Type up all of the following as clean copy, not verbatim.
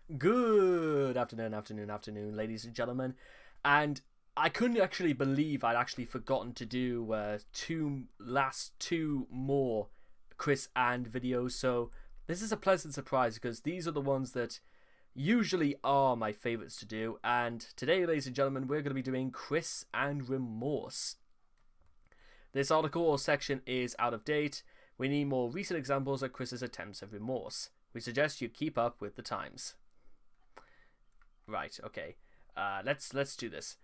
Good afternoon, ladies and gentlemen. And I couldn't actually believe I'd actually forgotten to do two more Chris and videos. So this is a pleasant surprise because these are the ones that usually are my favorites to do. And today, ladies and gentlemen, we're going to be doing Chris and Remorse. This article or section is out of date. We need more recent examples of Chris's attempts at remorse. We suggest you keep up with the times. Right, okay. Let's do this.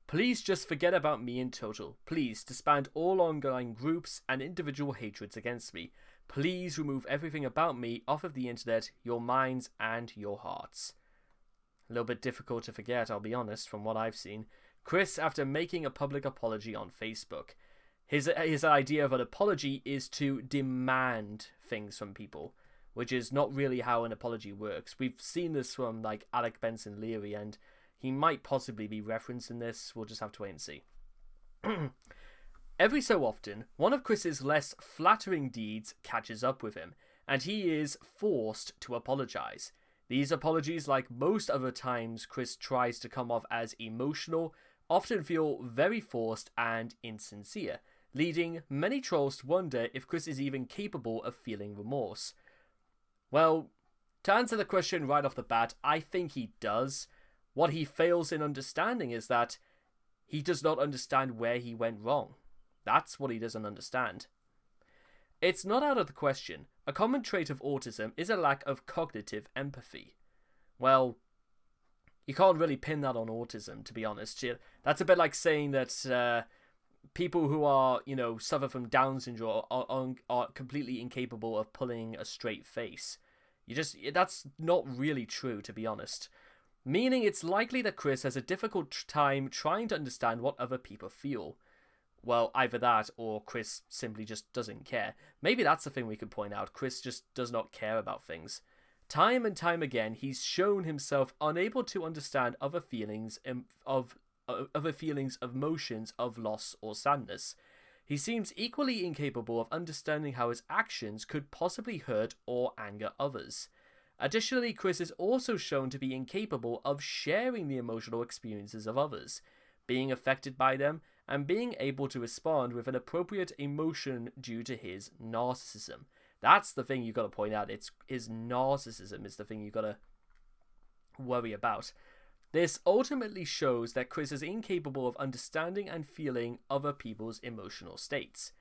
Please just forget about me in total. Please disband all ongoing groups and individual hatreds against me. Please remove everything about me off of the internet, your minds and your hearts. A little bit difficult to forget, I'll be honest, from what I've seen. Chris, after making a public apology on Facebook. His idea of an apology is to demand things from people, which is not really how an apology works. We've seen this from like Alec Benson Leary, and he might possibly be referenced in this. We'll just have to wait and see. Every so often, one of Chris's less flattering deeds catches up with him, and he is forced to apologize. These apologies, like most other times Chris tries to come off as emotional, often feel very forced and insincere, leading many trolls to wonder if Chris is even capable of feeling remorse. Well, to answer the question right off the bat, I think he does. What he fails in understanding is that he does not understand where he went wrong. That's what he doesn't understand. It's not out of the question. A common trait of autism is a lack of cognitive empathy. Well, you can't really pin that on autism, to be honest. That's a bit like saying that people who are, suffer from Down syndrome are completely incapable of pulling a straight face. That's not really true, to be honest. Meaning it's likely that Chris has a difficult time trying to understand what other people feel. Well, either that or Chris simply just doesn't care. Maybe that's the thing we could point out. Chris just does not care about things. Time and time again, he's shown himself unable to understand other feelings of emotions of loss or sadness. He seems equally incapable of understanding how his actions could possibly hurt or anger others. Additionally, Chris is also shown to be incapable of sharing the emotional experiences of others, being affected by them, and being able to respond with an appropriate emotion due to his narcissism. That's the thing you got to point out. It's his narcissism is the thing you got to worry about. This ultimately shows that Chris is incapable of understanding and feeling other people's emotional states.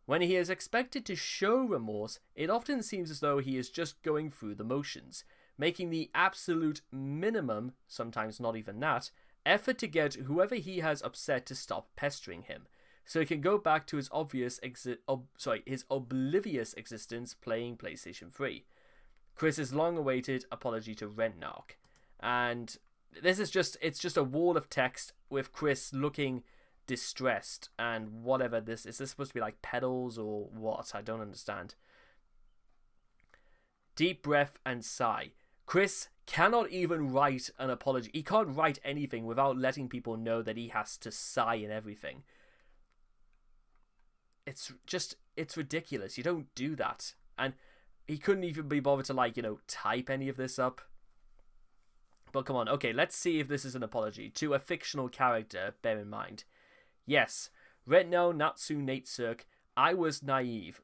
When he is expected to show remorse, it often seems as though he is just going through the motions, making the absolute minimum, sometimes not even that, effort to get whoever he has upset to stop pestering him, so he can go back to his oblivious existence playing PlayStation 3. Chris's long-awaited apology to Rentnark. And it's just a wall of text with Chris looking distressed and whatever this is. This supposed to be like pedals or what? I don't understand. Deep breath and sigh. Chris cannot even write an apology. He can't write anything without letting people know that he has to sigh and everything. It's ridiculous. You don't do that. And he couldn't even be bothered to type any of this up. But come on, okay, let's see if this is an apology to a fictional character, bear in mind. Yes, Retno Natsu Natsurk, I was naive.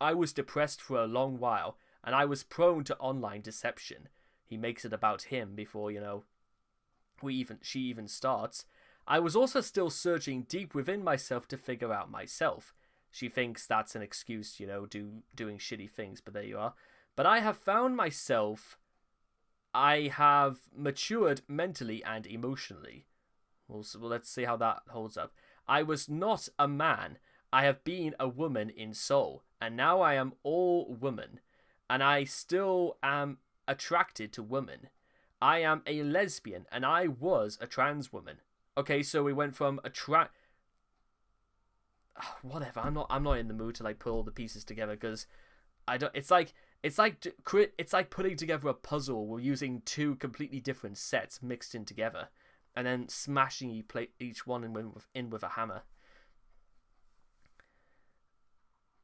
I was depressed for a long while, and I was prone to online deception. He makes it about him before, she even starts. I was also still searching deep within myself to figure out myself. She thinks that's an excuse, doing shitty things, but there you are. But I have found myself. I have matured mentally and emotionally. Well, let's see how that holds up. I was not a man. I have been a woman in soul, and now I am all woman, and I still am attracted to women. I am a lesbian, and I was a trans woman. Okay, so we went from whatever. I'm not in the mood to put all the pieces together because I don't. It's like putting together a puzzle. We're using two completely different sets mixed in together, and then smashing each one in with a hammer.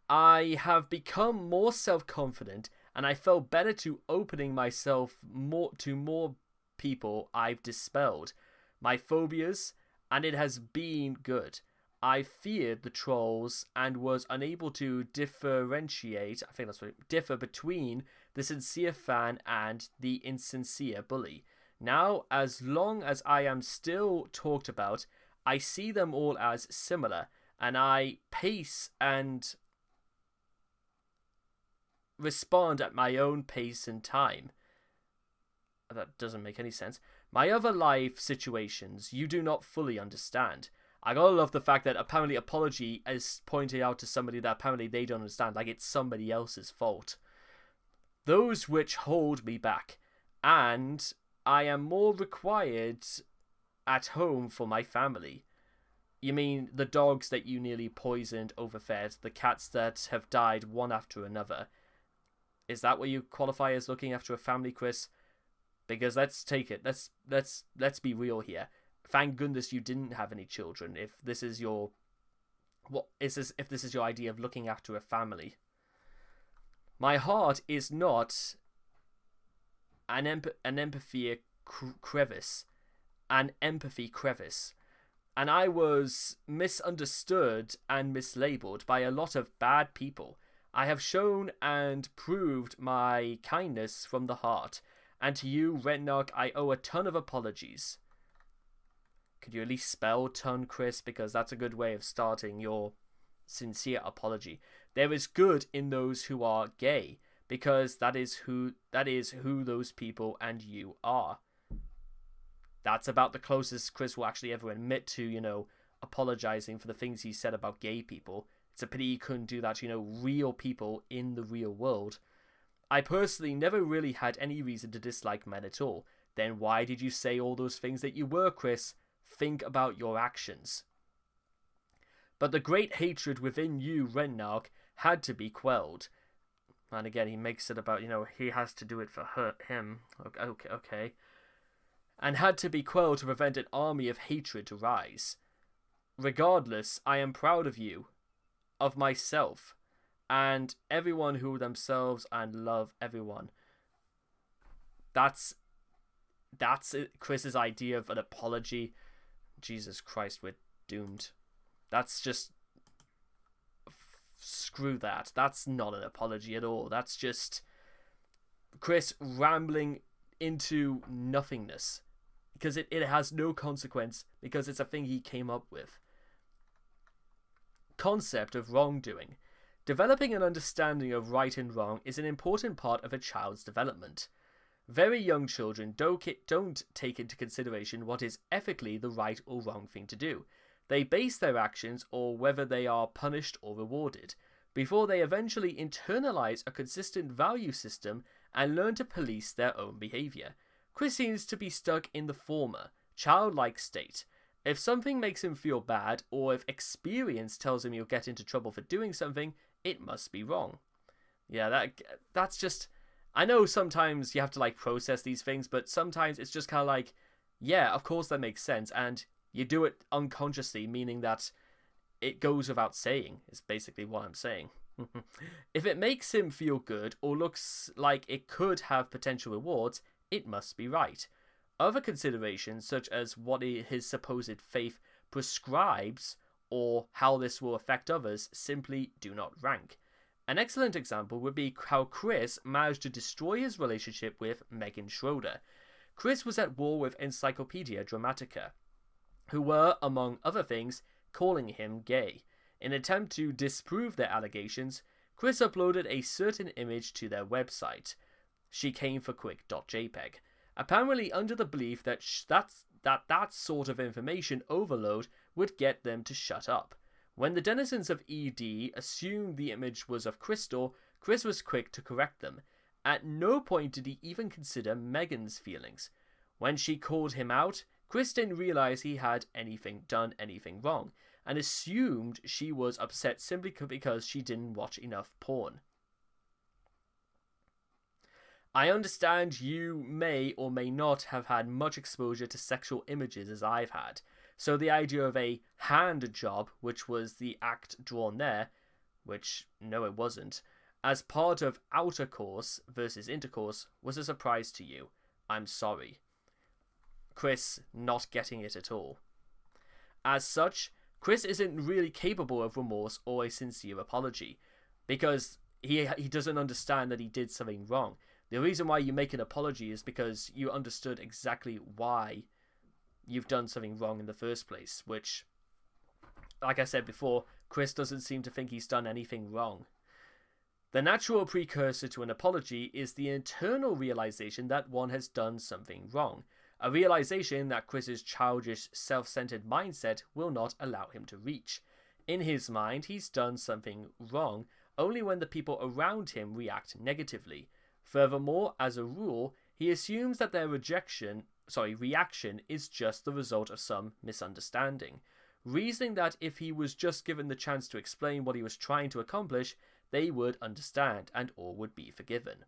I have become more self-confident and I felt better to opening myself more people I've dispelled my phobias, and it has been good. I feared the trolls and was unable to differentiate, I think that's what differ between the sincere fan and the insincere bully. Now, as long as I am still talked about, I see them all as similar, and I pace and respond at my own pace and time. That doesn't make any sense. My other life situations you do not fully understand. I gotta love the fact that apparently apology is pointing out to somebody that apparently they don't understand, like it's somebody else's fault. Those which hold me back, and I am more required at home for my family. You mean the dogs that you nearly poisoned, overfed, the cats that have died one after another? Is that what you qualify as looking after a family, Chris? Because let's take it. Let's be real here. Thank goodness you didn't have any children. If this is your if this is your idea of looking after a family. My heart is not an empathy crevice, and I was misunderstood and mislabeled by a lot of bad people. I have shown and proved my kindness from the heart, and to you, Rednark, I owe a ton of apologies. Could you at least spell ton, Chris? Because that's a good way of starting your sincere apology. There is good in those who are gay, because that is who those people and you are. That's about the closest Chris will actually ever admit to, apologizing for the things he said about gay people. It's a pity he couldn't do that to, real people in the real world. I personally never really had any reason to dislike men at all. Then why did you say all those things that you were, Chris? Think about your actions. But the great hatred within you, Renark, had to be quelled. And again, he makes it about, he has to do it for him. Okay. And had to be quelled to prevent an army of hatred to rise. Regardless, I am proud of you, of myself, and everyone who themselves and love everyone. That's Chris's idea of an apology. Jesus Christ, we're doomed. That's just... Screw that. That's not an apology at all. That's just Chris rambling into nothingness. Because it has no consequence, because it's a thing he came up with. Concept of wrongdoing. Developing an understanding of right and wrong is an important part of a child's development. Very young children don't take into consideration what is ethically the right or wrong thing to do. They base their actions on whether they are punished or rewarded, before they eventually internalize a consistent value system and learn to police their own behavior. Chris seems to be stuck in the former, childlike state. If something makes him feel bad, or if experience tells him he'll get into trouble for doing something, it must be wrong. Yeah, that's just... I know sometimes you have to process these things, but sometimes it's just kind of like, yeah, of course that makes sense, and you do it unconsciously, meaning that it goes without saying, is basically what I'm saying. If it makes him feel good, or looks like it could have potential rewards, it must be right. Other considerations, such as what his supposed faith prescribes, or how this will affect others, simply do not rank. An excellent example would be how Chris managed to destroy his relationship with Megan Schroeder. Chris was at war with Encyclopedia Dramatica, who were, among other things, calling him gay. In an attempt to disprove their allegations, Chris uploaded a certain image to their website, shecameforquick.jpg, apparently under the belief that that sort of information overload would get them to shut up. When the denizens of ED assumed the image was of Crystal, Chris was quick to correct them. At no point did he even consider Megan's feelings. When she called him out, Chris didn't realize he had done anything wrong, and assumed she was upset simply because she didn't watch enough porn. I understand you may or may not have had much exposure to sexual images as I've had, so the idea of a hand job, which was the act drawn there, which, no it wasn't, as part of outer course versus intercourse was a surprise to you. I'm sorry. Chris not getting it at all. As such, Chris isn't really capable of remorse or a sincere apology, because he doesn't understand that he did something wrong. The reason why you make an apology is because you understood exactly why you've done something wrong in the first place, which, like I said before, Chris doesn't seem to think he's done anything wrong. The natural precursor to an apology is the internal realization that one has done something wrong, a realization that Chris's childish, self-centered mindset will not allow him to reach. In his mind, he's done something wrong only when the people around him react negatively. Furthermore, as a rule, he assumes that their reaction is just the result of some misunderstanding, reasoning that if he was just given the chance to explain what he was trying to accomplish, they would understand and all would be forgiven.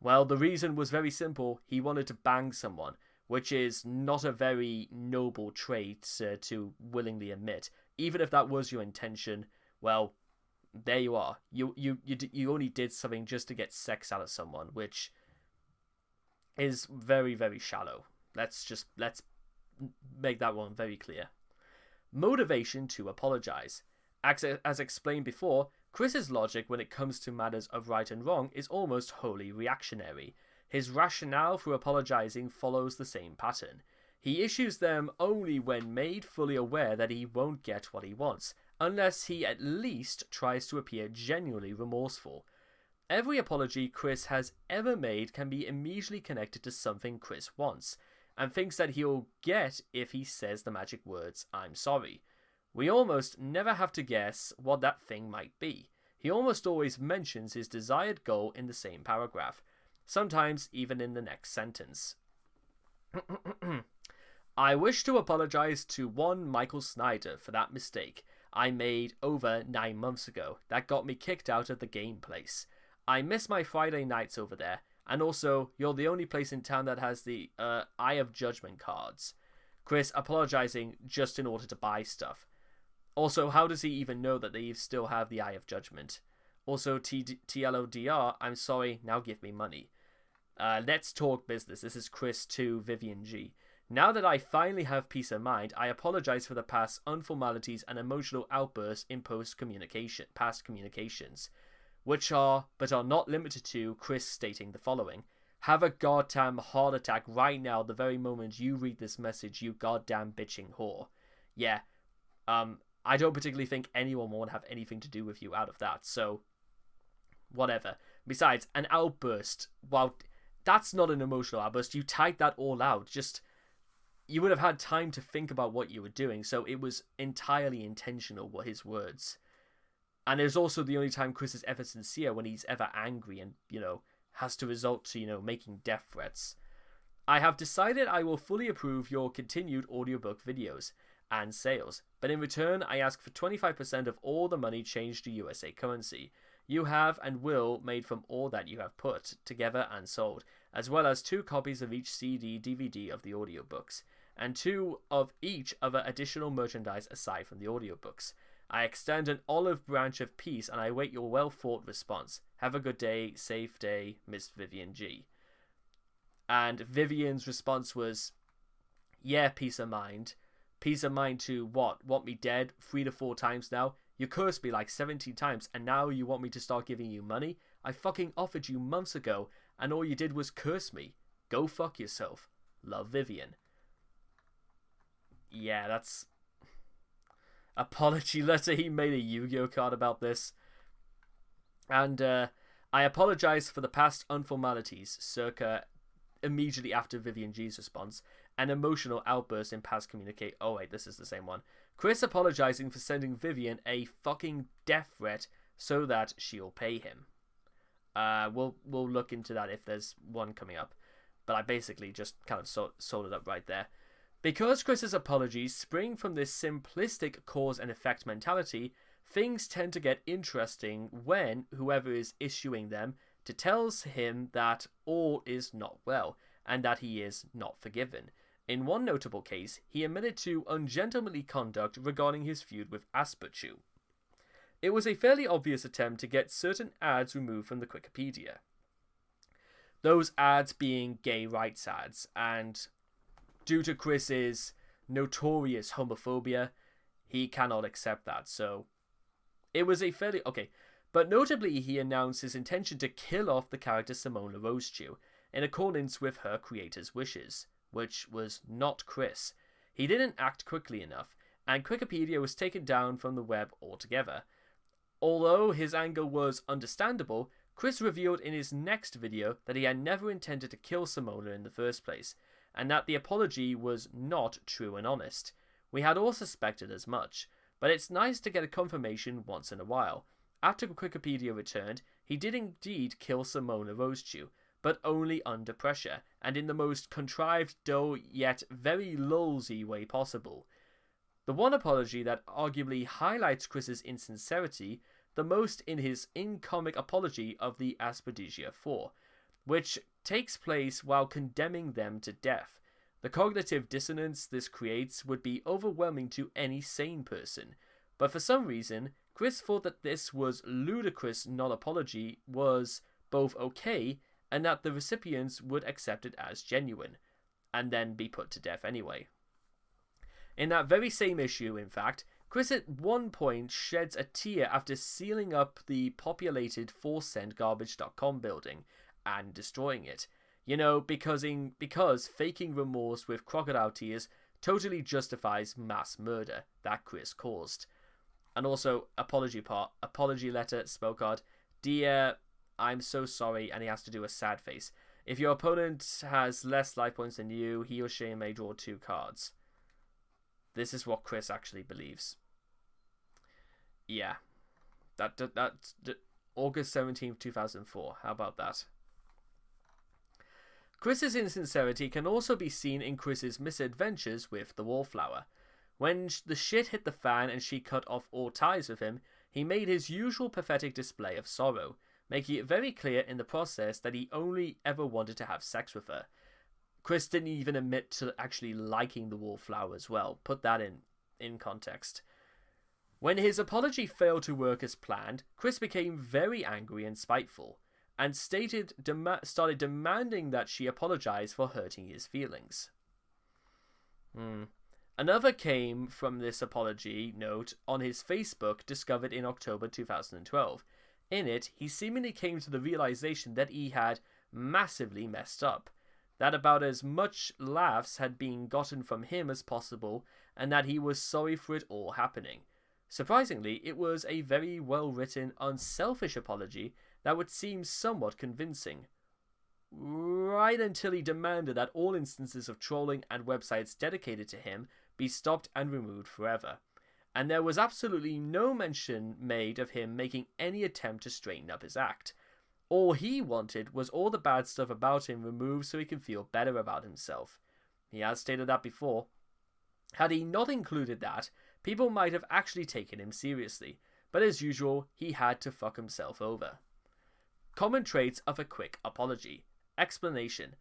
Well, the reason was very simple. He wanted to bang someone, which is not a very noble trait to willingly admit. Even if that was your intention, well, there you are. You only did something just to get sex out of someone, which is very, very shallow. Let's make that one very clear. Motivation to apologize. As explained before, Chris's logic when it comes to matters of right and wrong is almost wholly reactionary. His rationale for apologizing follows the same pattern. He issues them only when made fully aware that he won't get what he wants, unless he at least tries to appear genuinely remorseful. Every apology Chris has ever made can be immediately connected to something Chris wants, and thinks that he'll get if he says the magic words, "I'm sorry." We almost never have to guess what that thing might be. He almost always mentions his desired goal in the same paragraph, sometimes even in the next sentence. I wish to apologize to one Michael Snyder for that mistake I made over 9 months ago that got me kicked out of the game place. I miss my Friday nights over there, and also, you're the only place in town that has the Eye of Judgment cards. Chris apologizing just in order to buy stuff. Also, how does he even know that they still have the Eye of Judgment? Also, TLODR, I'm sorry, now give me money. Let's talk business. This is Chris to Vivian G. Now that I finally have peace of mind, I apologize for the past unformalities and emotional outbursts in past communications, which are, but are not limited to, Chris stating the following. Have a goddamn heart attack right now the very moment you read this message, you goddamn bitching whore. Yeah, I don't particularly think anyone would have anything to do with you out of that, so whatever. Besides, an outburst, well, that's not an emotional outburst. You typed that all out. You would have had time to think about what you were doing, so it was entirely intentional, were his words. And it was also the only time Chris is ever sincere, when he's ever angry and, has to resort to, making death threats. I have decided I will fully approve your continued audiobook videos and sales, but in return I ask for 25% of all the money changed to USA currency you have and will made from all that you have put together and sold, as well as 2 copies of each CD, DVD of the audiobooks, and 2 of each other additional merchandise aside from the audiobooks. I extend an olive branch of peace and I await your well-thought response. Have a good day, safe day, Miss Vivian G. And Vivian's response was, yeah, peace of mind. Peace of mind to what? Want me dead 3 to 4 times now? You cursed me like 17 times and now you want me to start giving you money? I fucking offered you months ago and all you did was curse me. Go fuck yourself. Love, Vivian. Yeah, that's... apology letter. He made a Yu-Gi-Oh card about this. And I apologize for the past unformalities, circa immediately after Vivian G's response, an emotional outburst in past communicate. Oh wait, this is the same one. Chris apologizing for sending Vivian a fucking death threat so that she'll pay him. We'll look into that if there's one coming up. But I basically just kind of sold it up right there. Because Chris's apologies spring from this simplistic cause and effect mentality, things tend to get interesting when whoever is issuing them tells him that all is not well, and that he is not forgiven. In one notable case, he admitted to ungentlemanly conduct regarding his feud with Asperchu. it was a fairly obvious attempt to get certain ads removed from the Wikipedia. Those ads being gay rights ads, and due to Chris's notorious homophobia, he cannot accept that, so it was a fairly... Okay, but notably he announced his intention to kill off the character Simone Rosechew, in accordance with her creator's wishes, which was not Chris. He didn't act quickly enough, and Wikipedia was taken down from the web altogether. Although his anger was understandable, Chris revealed in his next video that he had never intended to kill Simona in the first place, and that the apology was not true and honest. We had all suspected as much, but it's nice to get a confirmation once in a while. After Wikipedia returned, he did indeed kill Simona Rosechew, but only under pressure, and in the most contrived, dull, yet very lulzy way possible. The one apology that arguably highlights Chris's insincerity the most in his in-comic apology of the Asphodisia 4, which takes place while condemning them to death. The cognitive dissonance this creates would be overwhelming to any sane person, but for some reason, Chris thought that this was ludicrous non-apology was both okay and that the recipients would accept it as genuine, and then be put to death anyway. In that very same issue, in fact, Chris at one point sheds a tear after sealing up the populated 4centgarbage.com building and destroying it. You know, because faking remorse with crocodile tears totally justifies mass murder that Chris caused. And also, apology letter, spell card. Dear, I'm so sorry, and he has to do a sad face. If your opponent has less life points than you, he or she may draw 2 cards. This is what Chris actually believes. Yeah. That's August 17th, 2004. How about that? Chris's insincerity can also be seen in Chris's misadventures with the Wallflower. When the shit hit the fan and she cut off all ties with him, he made his usual pathetic display of sorrow, making it very clear in the process that he only ever wanted to have sex with her. Chris didn't even admit to actually liking the Wallflower as well. Put that in context. When his apology failed to work as planned, Chris became very angry and spiteful, and started demanding that she apologize for hurting his feelings. Another came from this apology note on his Facebook, discovered in October 2012. In it, he seemingly came to the realization that he had massively messed up, that about as much laughs had been gotten from him as possible, and that he was sorry for it all happening. Surprisingly, it was a very well-written, unselfish apology that would seem somewhat convincing. Right until he demanded that all instances of trolling and websites dedicated to him be stopped and removed forever. And there was absolutely no mention made of him making any attempt to straighten up his act. All he wanted was all the bad stuff about him removed so he can feel better about himself. He has stated that before. Had he not included that, people might have actually taken him seriously, but as usual, he had to fuck himself over. Common traits of a quick apology. Explanation.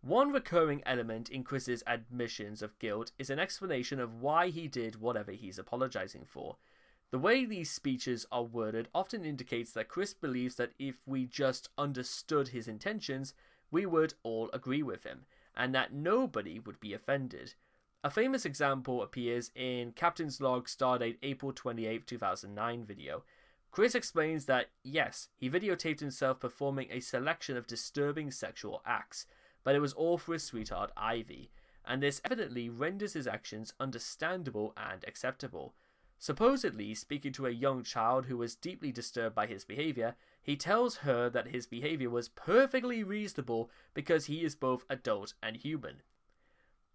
One recurring element in Chris's admissions of guilt is an explanation of why he did whatever he's apologizing for. The way these speeches are worded often indicates that Chris believes that if we just understood his intentions, we would all agree with him, and that nobody would be offended. A famous example appears in Captain's Log Stardate April 28, 2009 video. Chris explains that, yes, he videotaped himself performing a selection of disturbing sexual acts, but it was all for his sweetheart Ivy, and this evidently renders his actions understandable and acceptable. Supposedly, speaking to a young child who was deeply disturbed by his behavior, he tells her that his behavior was perfectly reasonable because he is both adult and human.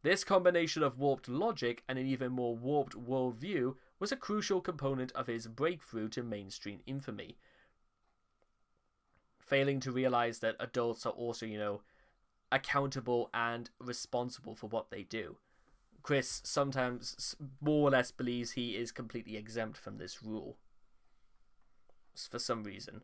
This combination of warped logic and an even more warped worldview was a crucial component of his breakthrough to mainstream infamy. Failing to realize that adults are also, accountable and responsible for what they do. Chris sometimes more or less believes he is completely exempt from this rule. For some reason.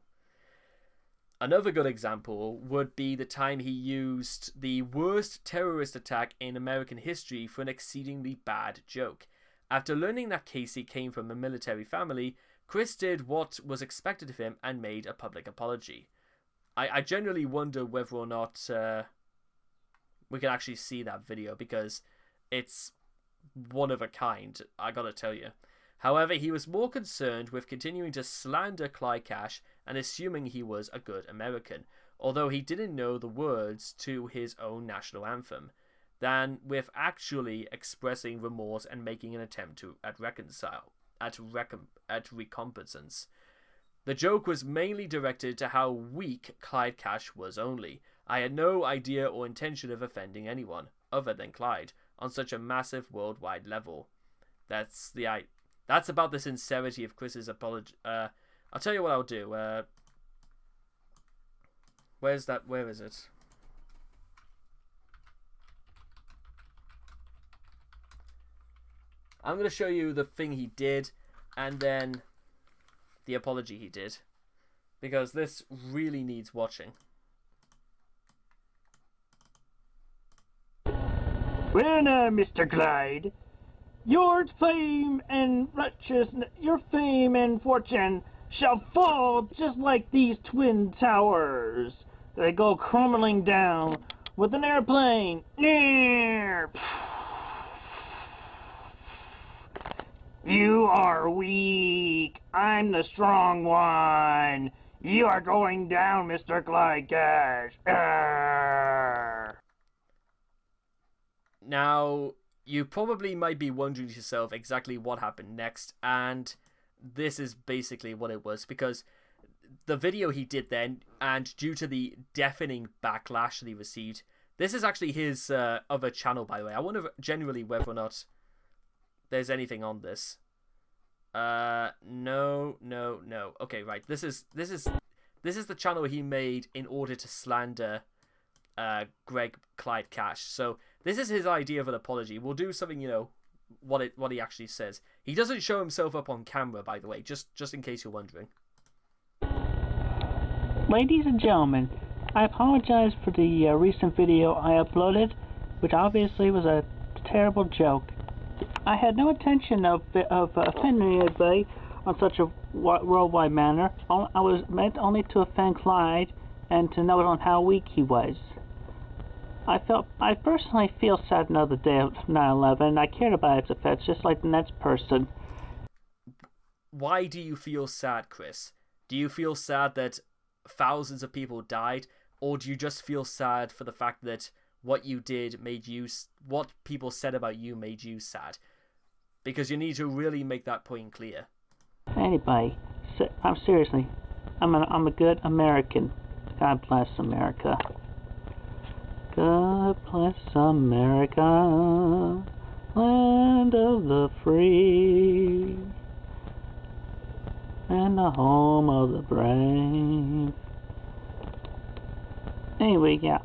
Another good example would be the time he used the worst terrorist attack in American history for an exceedingly bad joke. After learning that Casey came from a military family, Chris did what was expected of him and made a public apology. I genuinely wonder whether or not we can actually see that video, because it's one of a kind, I gotta tell you. However, he was more concerned with continuing to slander Clyde Cash and assuming he was a good American, although he didn't know the words to his own national anthem, than with actually expressing remorse and making an attempt at recompensance. The joke was mainly directed to how weak Clyde Cash was only. I had no idea or intention of offending anyone, other than Clyde, on such a massive worldwide level. That's about the sincerity of Chris's apology. I'll tell you what I'll do. Where is it? I'm going to show you the thing he did, and then the apology he did, because this really needs watching. Well now, Mr. Clyde, your fame and fortune shall fall just like these twin towers. They go crumbling down with an airplane. You are weak. I'm the strong one. You are going down, Mr. Clyde Cash. Now, you probably might be wondering to yourself exactly what happened next, and this is basically what it was, because the video he did then, and due to the deafening backlash that he received, this is actually his other channel, by the way. I wonder genuinely whether or not there's anything on this. No. Okay, right. This is the channel he made in order to slander Clyde Cash. So this is his idea of an apology. We'll do something, what he actually says. He doesn't show himself up on camera, by the way, just in case you're wondering. Ladies and gentlemen, I apologize for the recent video I uploaded, which obviously was a terrible joke. I had no intention of offending anybody on such a worldwide manner. I was meant only to offend Clyde and to note on how weak he was. I personally feel sad another day of 9/11. I cared about its effects just like the next person. Why do you feel sad, Chris? Do you feel sad that thousands of people died, or do you just feel sad for the fact that what you did what people said about you made you sad? Because you need to really make that point clear. Anybody, seriously, I'm a good American. God bless America. God bless America, land of the free, and the home of the brave. Anyway, yeah.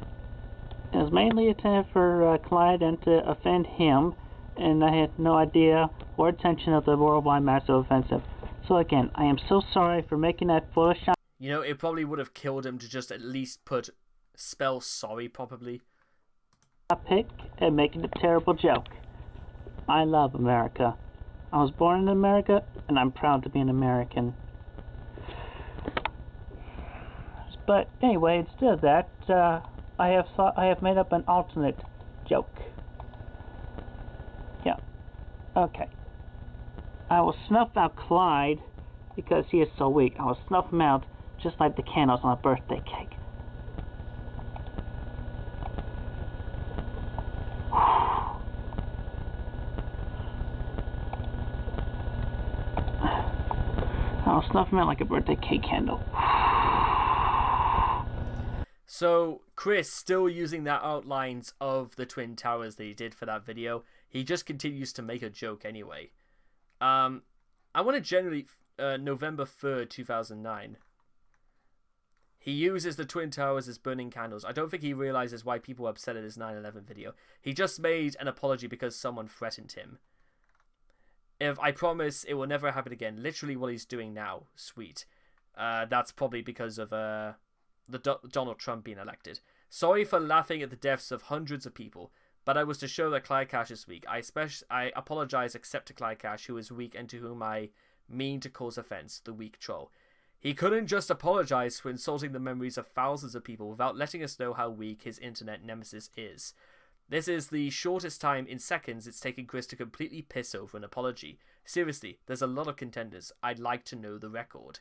It was mainly intended for Clyde and to offend him, and I had no idea or intention of the worldwide massive offensive. So again, I am so sorry for making that Photoshop. It probably would have killed him to just at least spell sorry properly. Pick and making a terrible joke. I love America. I was born in America, and I'm proud to be an American. But anyway, instead of that, I have made up an alternate joke. Yeah. Okay. I will snuff out Clyde because he is so weak. I will snuff him out just like the candles on a birthday cake. I'll snuff him out like a birthday cake candle. So, Chris, still using that outlines of the Twin Towers that he did for that video, he just continues to make a joke anyway. I want to generally... November 3rd, 2009. He uses the Twin Towers as burning candles. I don't think he realizes why people are upset at his 9/11 video. He just made an apology because someone threatened him. I promise it will never happen again. Literally what he's doing now. Sweet. That's probably because of Donald Trump being elected. Sorry for laughing at the deaths of hundreds of people, but I was to show that Clyde Cash is weak. I apologize except to Clyde Cash, who is weak and to whom I mean to cause offense, the weak troll. He couldn't just apologize for insulting the memories of thousands of people without letting us know how weak his internet nemesis is. This is the shortest time in seconds it's taken Chris to completely piss over an apology. Seriously, there's a lot of contenders. I'd like to know the record.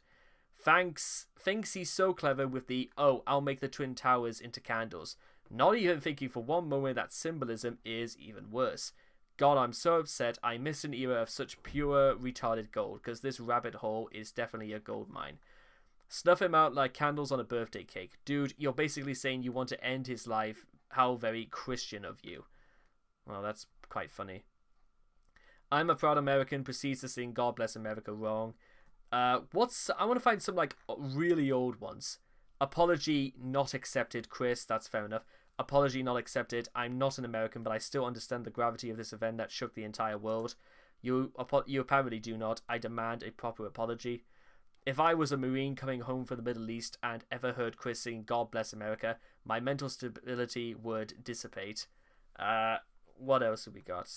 Thinks he's so clever with the, oh, I'll make the Twin Towers into candles. Not even thinking for one moment that symbolism is even worse. God, I'm so upset. I missed an era of such pure retarded gold, because this rabbit hole is definitely a gold mine. Snuff him out like candles on a birthday cake. Dude, you're basically saying you want to end his life. How very Christian of you. Well, that's quite funny. I'm a proud American proceeds to sing God Bless America wrong. I want to find some like really old ones. Apology not accepted, Chris. That's fair enough. Apology not accepted. I'm not an American, but I still understand the gravity of this event that shook the entire world. You apparently do not. I demand a proper apology. If I was a Marine coming home from the Middle East and ever heard Chris sing God Bless America, my mental stability would dissipate. What else have we got?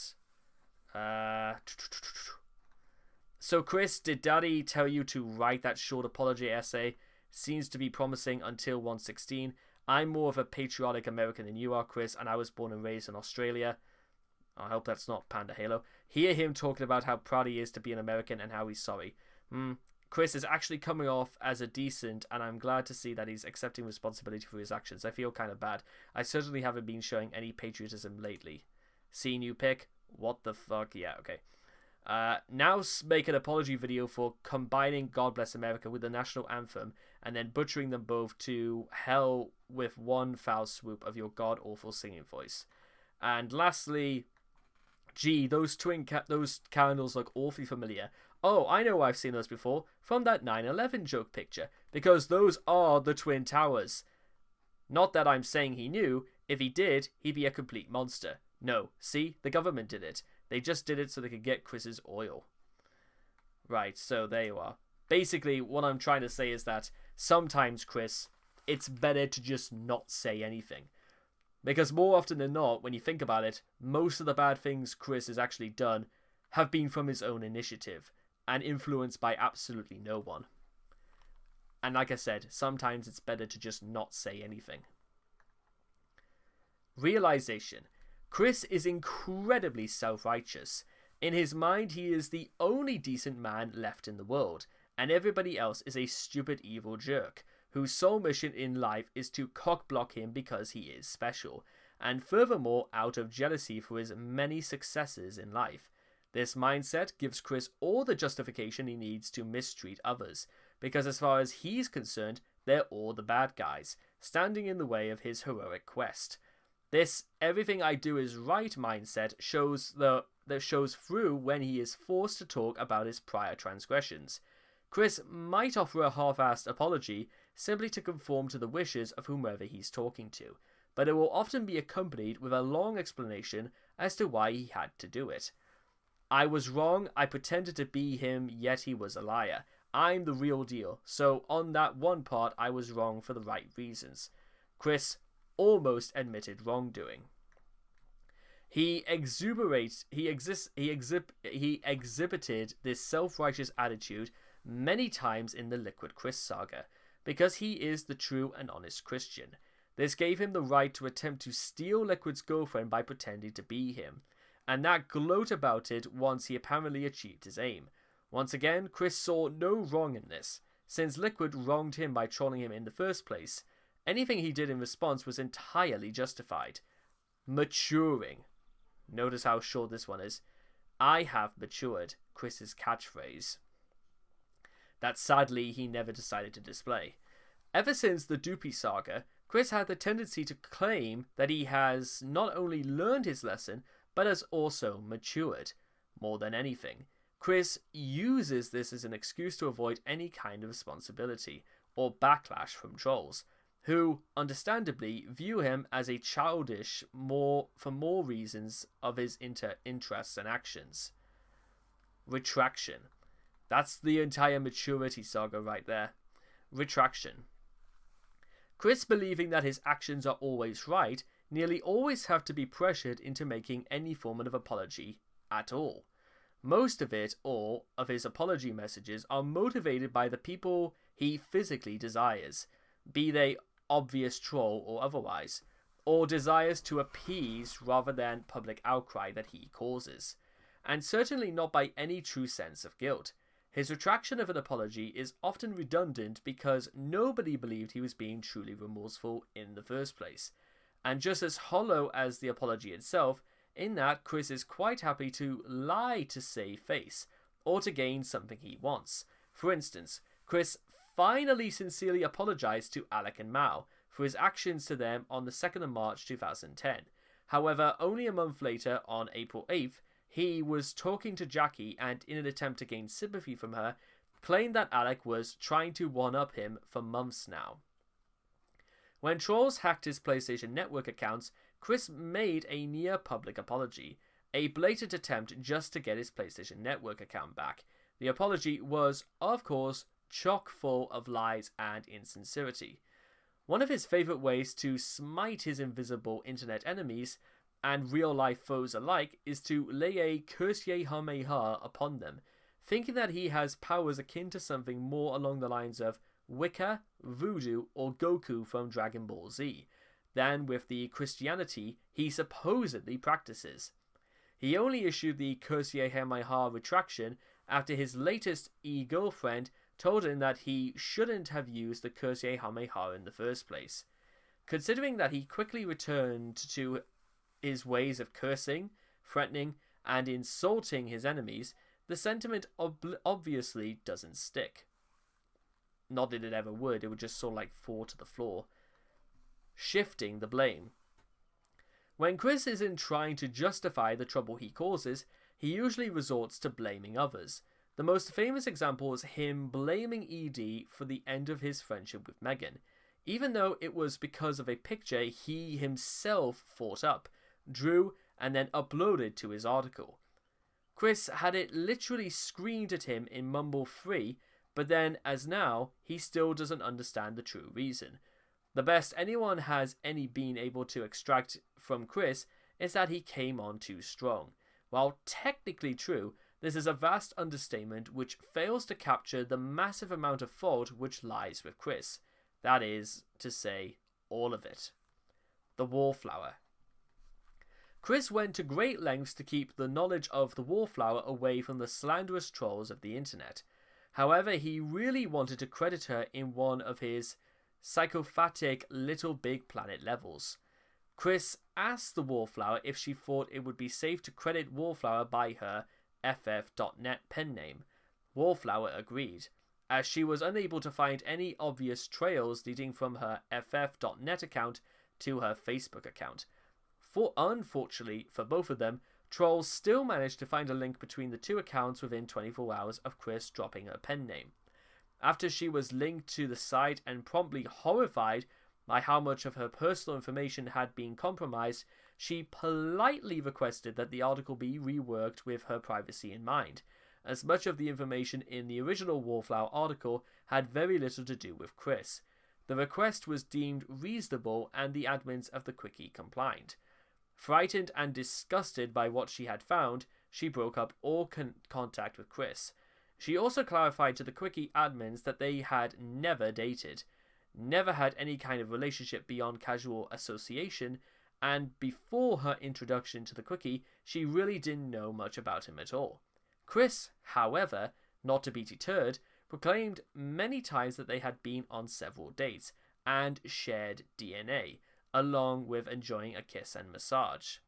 So Chris, did Daddy tell you to write that short apology essay? Seems to be promising until 116. I'm more of a patriotic American than you are, Chris, and I was born and raised in Australia. I hope that's not Panda Halo. Hear him talking about how proud he is to be an American and how he's sorry. Chris is actually coming off as a decent, and I'm glad to see that he's accepting responsibility for his actions. I feel kind of bad. I certainly haven't been showing any patriotism lately. See new pick? What the fuck? Yeah, okay. Now make an apology video for combining God Bless America with the national anthem and then butchering them both to hell with one foul swoop of your god-awful singing voice. And lastly, gee, those those candles look awfully familiar. Oh, I know I've seen those before, from that 9/11 joke picture, because those are the Twin Towers. Not that I'm saying he knew. If he did, he'd be a complete monster. No, see, the government did it. They just did it so they could get Chris's oil. Right, so there you are. Basically, what I'm trying to say is that sometimes, Chris, it's better to just not say anything. Because more often than not, when you think about it, most of the bad things Chris has actually done have been from his own initiative and influenced by absolutely no one. And like I said, sometimes it's better to just not say anything. Realization. Chris is incredibly self-righteous. In his mind, he is the only decent man left in the world, and everybody else is a stupid evil jerk, whose sole mission in life is to cock-block him because he is special, and furthermore out of jealousy for his many successes in life. This mindset gives Chris all the justification he needs to mistreat others, because as far as he's concerned, they're all the bad guys, standing in the way of his heroic quest. This everything I do is right mindset shows through when he is forced to talk about his prior transgressions. Chris might offer a half-assed apology simply to conform to the wishes of whomever he's talking to, but it will often be accompanied with a long explanation as to why he had to do it. I was wrong, I pretended to be him, yet he was a liar. I'm the real deal, so on that one part I was wrong for the right reasons. Chris almost admitted wrongdoing. He exhibited this self-righteous attitude many times in the Liquid Chris saga, because he is the true and honest Christian. This gave him the right to attempt to steal Liquid's girlfriend by pretending to be him, and that gloat about it once he apparently achieved his aim. Once again, Chris saw no wrong in this, since Liquid wronged him by trolling him in the first place. Anything he did in response was entirely justified. Maturing. Notice how short this one is. I have matured, Chris's catchphrase. That sadly he never decided to display. Ever since the Doopy saga, Chris had the tendency to claim that he has not only learned his lesson, but has also matured. More than anything, Chris uses this as an excuse to avoid any kind of responsibility or backlash from trolls, who, understandably, view him as a childish for more reasons of his interests and actions. Retraction. That's the entire maturity saga right there. Retraction. Chris, believing that his actions are always right, nearly always have to be pressured into making any form of apology at all. Most of it, all of his apology messages, are motivated by the people he physically desires, be they obvious troll or otherwise, or desires to appease rather than public outcry that he causes, and certainly not by any true sense of guilt. His retraction of an apology is often redundant because nobody believed he was being truly remorseful in the first place, and just as hollow as the apology itself, in that Chris is quite happy to lie to save face, or to gain something he wants. For instance, Chris finally sincerely apologized to Alec and Mao for his actions to them on the 2nd of March 2010. However, only a month later, on April 8th, he was talking to Jackie and, in an attempt to gain sympathy from her, claimed that Alec was trying to one-up him for months now. When trolls hacked his PlayStation Network accounts, Chris made a near-public apology, a blatant attempt just to get his PlayStation Network account back. The apology was, of course, chock full of lies and insincerity. One of his favourite ways to smite his invisible internet enemies and real-life foes alike is to lay a Kamehameha upon them, thinking that he has powers akin to something more along the lines of Wicca, Voodoo, or Goku from Dragon Ball Z, than with the Christianity he supposedly practices. He only issued the Kamehameha retraction after his latest e-girlfriend told him that he shouldn't have used the Kamehameha in the first place. Considering that he quickly returned to his ways of cursing, threatening, and insulting his enemies, the sentiment obviously doesn't stick. Not that it ever would, it would just sort of like fall to the floor. Shifting the blame. When Chris isn't trying to justify the trouble he causes, he usually resorts to blaming others. The most famous example is him blaming ED for the end of his friendship with Megan, even though it was because of a picture he himself thought up, drew, and then uploaded to his article. Chris had it literally screamed at him in Mumble 3, but then, as now, he still doesn't understand the true reason. The best anyone has been able to extract from Chris is that he came on too strong. While technically true, this is a vast understatement which fails to capture the massive amount of fault which lies with Chris. That is to say, all of it. The Wallflower. Chris went to great lengths to keep the knowledge of the Wallflower away from the slanderous trolls of the internet. However, he really wanted to credit her in one of his psychopathic Little Big Planet levels. Chris asked the Wallflower if she thought it would be safe to credit Wallflower by her FF.net pen name. Wallflower agreed, as she was unable to find any obvious trails leading from her FF.net account to her Facebook account. Unfortunately for both of them, trolls still managed to find a link between the two accounts within 24 hours of Chris dropping her pen name. After she was linked to the site and promptly horrified by how much of her personal information had been compromised, she politely requested that the article be reworked with her privacy in mind, as much of the information in the original Wallflower article had very little to do with Chris. The request was deemed reasonable and the admins of the Quickie complied. Frightened and disgusted by what she had found, she broke up all contact with Chris. She also clarified to the Quickie admins that they had never dated, never had any kind of relationship beyond casual association, and before her introduction to the Quickie, she really didn't know much about him at all. Chris, however, not to be deterred, proclaimed many times that they had been on several dates and shared DNA, along with enjoying a kiss and massage.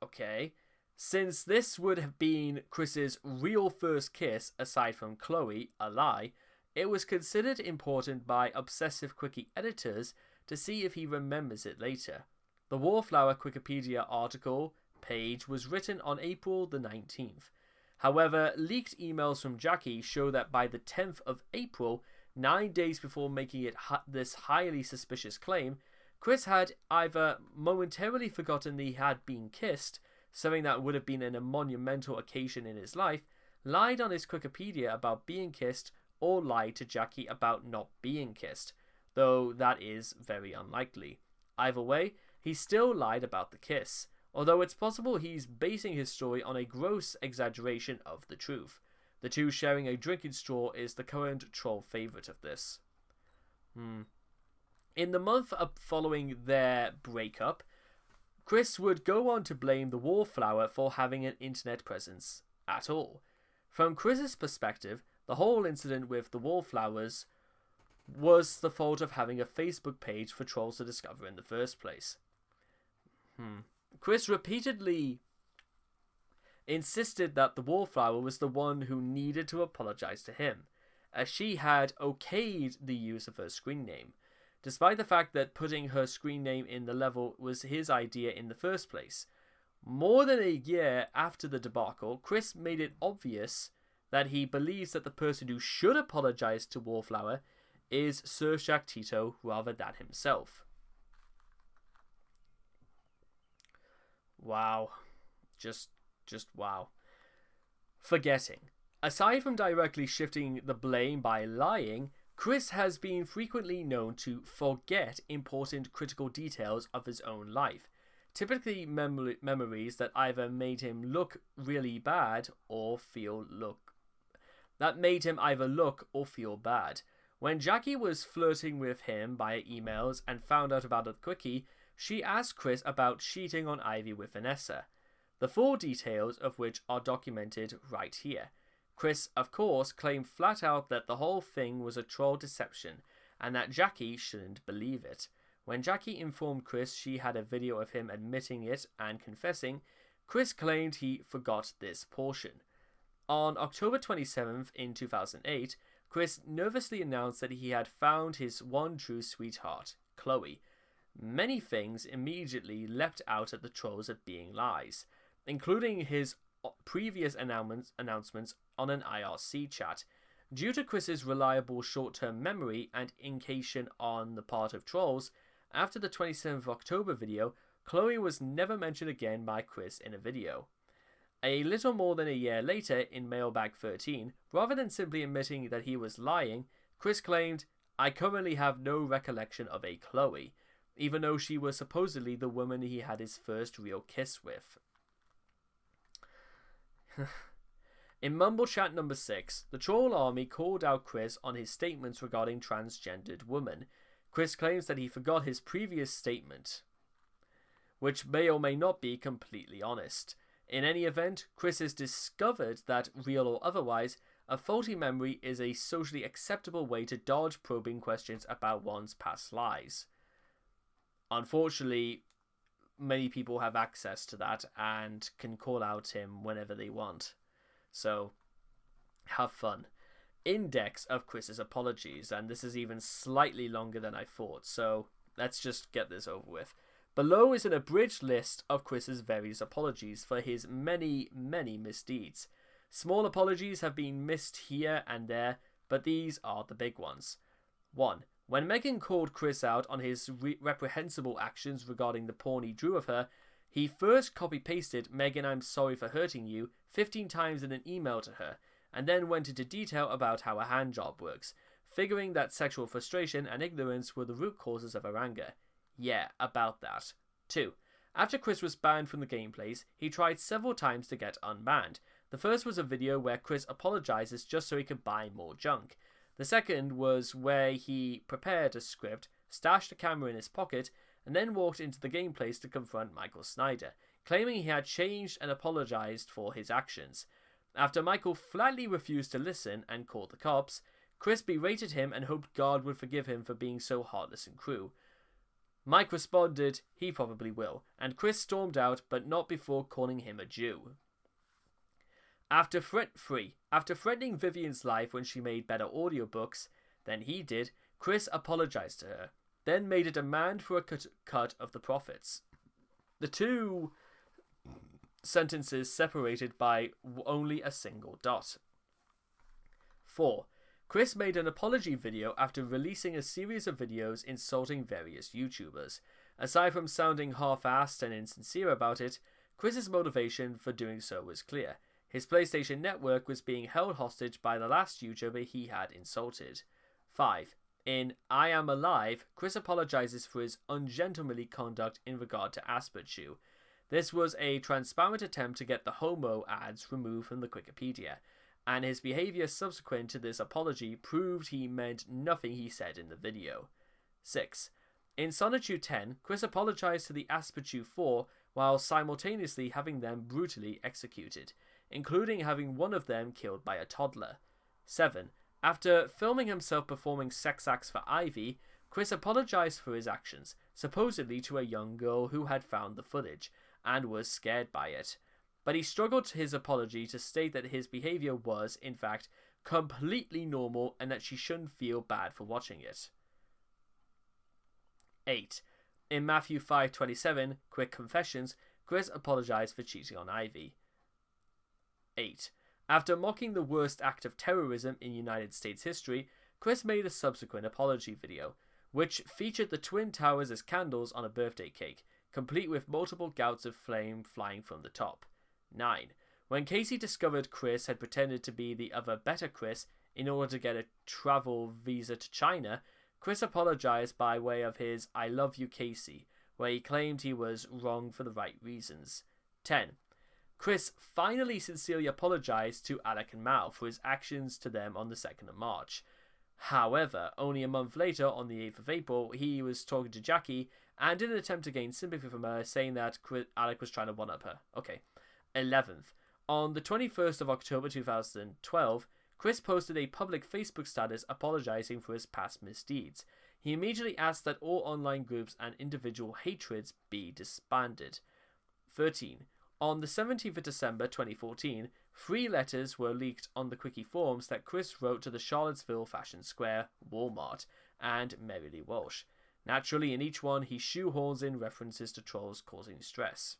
Okay, since this would have been Chris's real first kiss aside from Chloe, a lie, it was considered important by obsessive Quickie editors to see if he remembers it later. The Wallflower Wikipedia article page was written on April the 19th. However, leaked emails from Jackie show that by the 10th of April, 9 days before making it this highly suspicious claim, Chris had either momentarily forgotten he had been kissed, something that would have been a monumental occasion in his life, lied on his Wikipedia about being kissed, or lied to Jackie about not being kissed, though that is very unlikely. Either way, he still lied about the kiss, although it's possible he's basing his story on a gross exaggeration of the truth. The two sharing a drinking straw is the current troll favourite of this. In the month following their breakup, Chris would go on to blame the wallflower for having an internet presence at all. From Chris's perspective, the whole incident with the wallflowers was the fault of having a Facebook page for trolls to discover in the first place. Chris repeatedly insisted that the wallflower was the one who needed to apologize to him, as she had okayed the use of her screen name, despite the fact that putting her screen name in the level was his idea in the first place. More than a year after the debacle, Chris made it obvious that he believes that the person who should apologize to Wallflower is Surfshark Tito rather than himself. Wow. Just wow. Forgetting. Aside from directly shifting the blame by lying, Chris has been frequently known to forget important critical details of his own life, typically memories that either made him look really bad or look or feel bad. When Jackie was flirting with him via emails and found out about the quickie, she asked Chris about cheating on Ivy with Vanessa, the full details of which are documented right here. Chris, of course, claimed flat out that the whole thing was a troll deception and that Jackie shouldn't believe it. When Jackie informed Chris she had a video of him admitting it and confessing, Chris claimed he forgot this portion. On October 27th in 2008, Chris nervously announced that he had found his one true sweetheart, Chloe. Many things immediately leapt out at the trolls at being lies, including his previous announcements on an IRC chat. Due to Chris's reliable short-term memory and incation on the part of trolls, after the 27th of October video, Chloe was never mentioned again by Chris in a video. A little more than a year later, in Mailbag 13, rather than simply admitting that he was lying, Chris claimed, "I currently have no recollection of a Chloe," even though she was supposedly the woman he had his first real kiss with. In Mumble Chat number 6, the Troll Army called out Chris on his statements regarding transgendered women. Chris claims that he forgot his previous statement, which may or may not be completely honest. In any event, Chris has discovered that, real or otherwise, a faulty memory is a socially acceptable way to dodge probing questions about one's past lies. Unfortunately, many people have access to that and can call out him whenever they want. So, have fun. Index of Chris's apologies, and this is even slightly longer than I thought, so let's just get this over with. Below is an abridged list of Chris's various apologies for his many, many misdeeds. Small apologies have been missed here and there, but these are the big ones. 1. When Megan called Chris out on his reprehensible actions regarding the porn he drew of her, he first copy-pasted "Megan, I'm sorry for hurting you" 15 times in an email to her, and then went into detail about how a handjob works, figuring that sexual frustration and ignorance were the root causes of her anger. Yeah, about that. 2. After Chris was banned from the gameplays, he tried several times to get unbanned. The first was a video where Chris apologizes just so he could buy more junk. The second was where he prepared a script, stashed a camera in his pocket, and then walked into the gameplays to confront Michael Snyder, claiming he had changed and apologized for his actions. After Michael flatly refused to listen and called the cops, Chris berated him and hoped God would forgive him for being so heartless and cruel. Mike responded, he probably will, and Chris stormed out, but not before calling him a Jew. After threatening Vivian's life when she made better audiobooks than he did, Chris apologized to her, then made a demand for a cut of the profits. The two sentences separated by only a single dot. 4. Chris made an apology video after releasing a series of videos insulting various YouTubers. Aside from sounding half-assed and insincere about it, Chris's motivation for doing so was clear. His PlayStation Network was being held hostage by the last YouTuber he had insulted. 5. In I Am Alive, Chris apologizes for his ungentlemanly conduct in regard to Asperchu. This was a transparent attempt to get the homo ads removed from the Wikipedia, and his behaviour subsequent to this apology proved he meant nothing he said in the video. 6. In Sonichu 10, Chris apologised to the Asperchu 4 while simultaneously having them brutally executed, including having one of them killed by a toddler. 7. After filming himself performing sex acts for Ivy, Chris apologised for his actions, supposedly to a young girl who had found the footage, and was scared by it. But he struggled his apology to state that his behaviour was, in fact, completely normal and that she shouldn't feel bad for watching it. 8. In Matthew 5:27, Quick Confessions, Chris apologised for cheating on Ivy. 8. After mocking the worst act of terrorism in United States history, Chris made a subsequent apology video, which featured the Twin Towers as candles on a birthday cake, complete with multiple gouts of flame flying from the top. 9. When Casey discovered Chris had pretended to be the other better Chris in order to get a travel visa to China, Chris apologised by way of his I love you Casey, where he claimed he was wrong for the right reasons. 10. Chris finally sincerely apologised to Alec and Mal for his actions to them on the 2nd of March. However, only a month later, on the 8th of April, he was talking to Jackie and did an attempt to gain sympathy from her, saying that Alec was trying to one-up her. Okay. 11th. On the 21st of October 2012, Chris posted a public Facebook status apologising for his past misdeeds. He immediately asked that all online groups and individual hatreds be disbanded. 13. On the 17th of December 2014, 3 letters were leaked on the Quickie forums that Chris wrote to the Charlottesville Fashion Square, Walmart, and Mary Lee Walsh. Naturally, in each one, he shoehorns in references to trolls causing stress.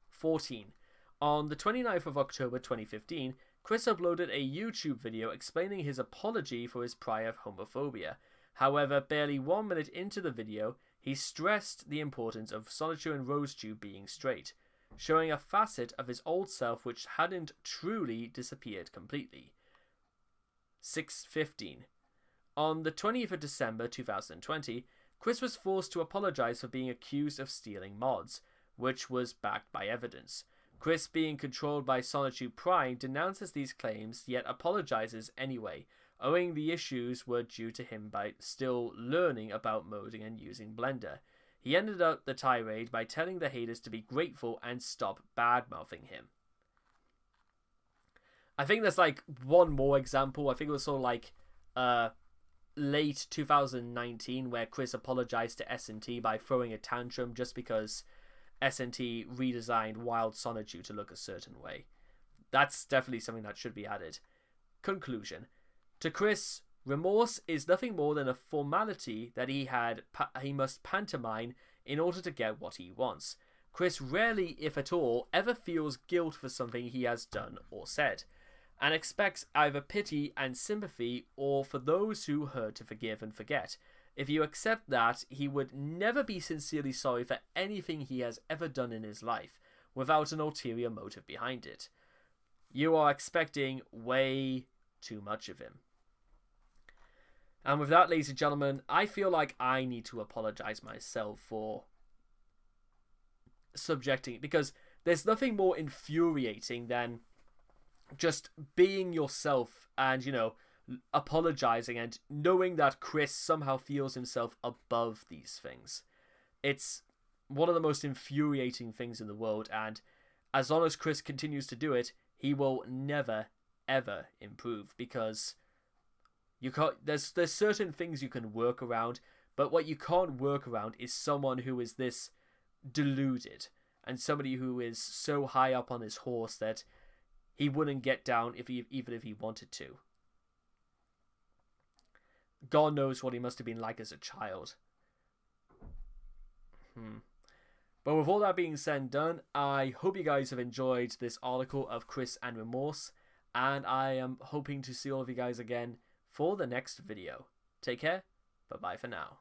14. On the 29th of October 2015, Chris uploaded a YouTube video explaining his apology for his prior homophobia. However, barely 1 minute into the video, he stressed the importance of Sonichu and Rosedew being straight, showing a facet of his old self which hadn't truly disappeared completely. 6:15. On the 20th of December 2020, Chris was forced to apologise for being accused of stealing mods, which was backed by evidence. Chris, being controlled by Sonichu Pride, denounces these claims, yet apologises anyway, owing the issues were due to him by still learning about moding and using Blender. He ended up the tirade by telling the haters to be grateful and stop bad-mouthing him. I think there's like one more example. I think it was sort of like late 2019 where Chris apologized to S&T by throwing a tantrum just because S&T redesigned Wild Sonichu to look a certain way. That's definitely something that should be added. Conclusion. To Chris, remorse is nothing more than a formality that he must pantomime in order to get what he wants. Chris rarely, if at all, ever feels guilt for something he has done or said, and expects either pity and sympathy or for those who hurt to forgive and forget. If you accept that, he would never be sincerely sorry for anything he has ever done in his life, without an ulterior motive behind it. You are expecting way too much of him. And with that, ladies and gentlemen, I feel like I need to apologize myself for subjecting, because there's nothing more infuriating than just being yourself and, you know, apologizing and knowing that Chris somehow feels himself above these things. It's one of the most infuriating things in the world, and as long as Chris continues to do it, he will never, ever improve, because you can't, there's certain things you can work around, but what you can't work around is someone who is this deluded, and somebody who is so high up on his horse that he wouldn't get down even if he wanted to. God knows what he must have been like as a child. But with all that being said and done, I hope you guys have enjoyed this article of Chris and Remorse, and I am hoping to see all of you guys again for the next video. Take care, bye-bye for now.